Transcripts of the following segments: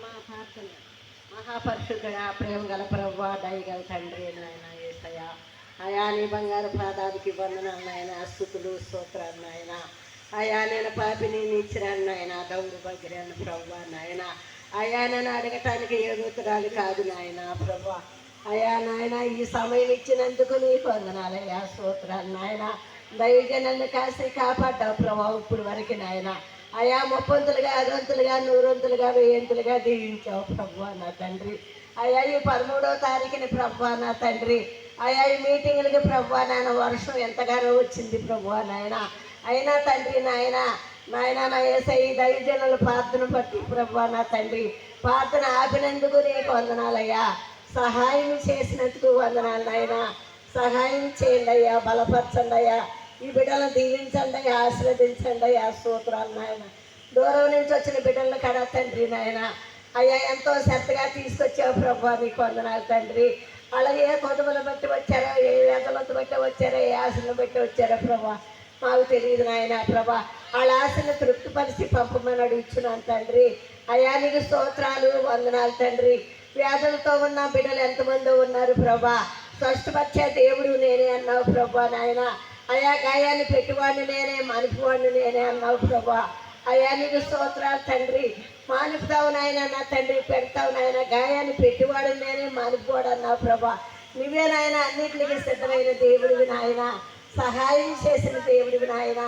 మా ప్రార్థన మహాపరిశుద్ధుడా ప్రేమ గల ప్రభు దయగల తండ్రి నాయన యేసయ్య అయా నీ బంగారు పాదానికి వందనాలు నాయన స్తుతులు స్తోత్రాలు నాయన అయా నేను పాపిని నీచిరాను నాయన దౌడు బగ్గిరాను ప్రభు నాయన అయా నన్ను అడగటానికి యోగ్యతురాలు కాదు నాయన ప్రభు అయా నాయన ఈ సమయం ఇచ్చినందుకు నీకు వందనాలయ్యా స్తోత్రాలు నాయన దైవజనాన్ని కాసి కాపాడ్డావు ప్రభావం ఇప్పుడు వరకు నాయన అయా ముప్పొంతులుగా అదొంతులుగా నూరొంతులుగా వెయ్యంతులుగా దీవించావు ప్రభు నా తండ్రి అయా ఈ 13వ తారీఖుని ప్రభు నా తండ్రి అయా ఈ మీటింగులకి ప్రభు నాయన వర్షం ఎంతగానో వచ్చింది ప్రభు నాయన అయినా తండ్రి నాయన నాయన నా యేసయ్య ఈ దైవజనుల ప్రార్థన బట్టి ప్రభు నా తండ్రి ప్రార్థన ఆపినందుకు నీకు వందనాలయ్యా సహాయం చేసినందుకు వందనాలు నాయన సహాయం చేయండి అయ్యా బలపరచండి అయ్యా ఈ బిడ్డలను దీవించండి అయ్యా ఆశీర్వదించండి అయ్యా స్తోత్రాలు నాయన దూరం నుంచి వచ్చిన బిడ్డలను కడా తండ్రి నాయన అయ్యా ఎంతో శ్రద్ధగా తీసుకొచ్చావు ప్రభు నీకు వందనాలు తండ్రి అలాగే ఏ కొదువులు బట్టి వచ్చారో ఏ వేదలతో బట్టి వచ్చారో ఏ ఆశలను బట్టి వచ్చారో ప్రభా మాకు తెలియదు నాయన ప్రభా వాళ్ళ ఆశను తృప్తిపరిచి పంపమని అడుగుతున్నాను తండ్రి అయ్యా నీకు స్తోత్రాలు వందనాలు తండ్రి వ్యాధులతో ఉన్న బిడ్డలు ఎంతమంది ఉన్నారు ప్రభా స్వస్థపరిచే దేవుడు నేనే అన్నావు ప్రభా నాయన అయా గాయాన్ని పెట్టివాడిని నేనే మానిపివాడిని నేనే అన్నావు ప్రభా అయా నీకు స్తోత్రాలు తండ్రి మానిపుతావు నాయన నా తండ్రి పెడతావు నాయన గాయాన్ని పెట్టివాడు నేనే మానిపివాడు అన్నావు ప్రభా నువ్వే నాయన అన్నింటికి సిద్ధమైన దేవుడివి నాయన సహాయం చేసిన దేవుడివి నాయన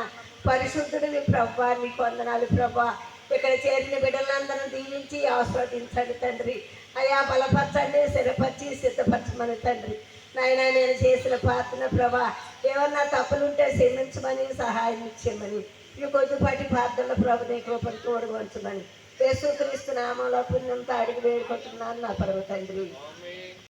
పరిశుద్ధుడివి ప్రభా నీకు వందనాలు ప్రభా ఇక్కడ చేరిన బిడ్డలందరూ దీవించి ఆస్వాదించండి తండ్రి అయా బలపరచండి స్థిరపరిచి సిద్ధపరచమని తండ్రి నాయన నేను చేసిన ప్రార్థన ప్రభా ఏమన్నా తప్పులుంటే క్షమించమని సహాయం ఇచ్చేయమని ఈ కొద్దిపాటి ప్రార్థనల ప్రభు నీ కృపను తోడుగొంచమని యేసుక్రీస్తు నామంలో పుణ్యంతో అడిగి వేడుకుంటున్నాను నా పరమ తండ్రి.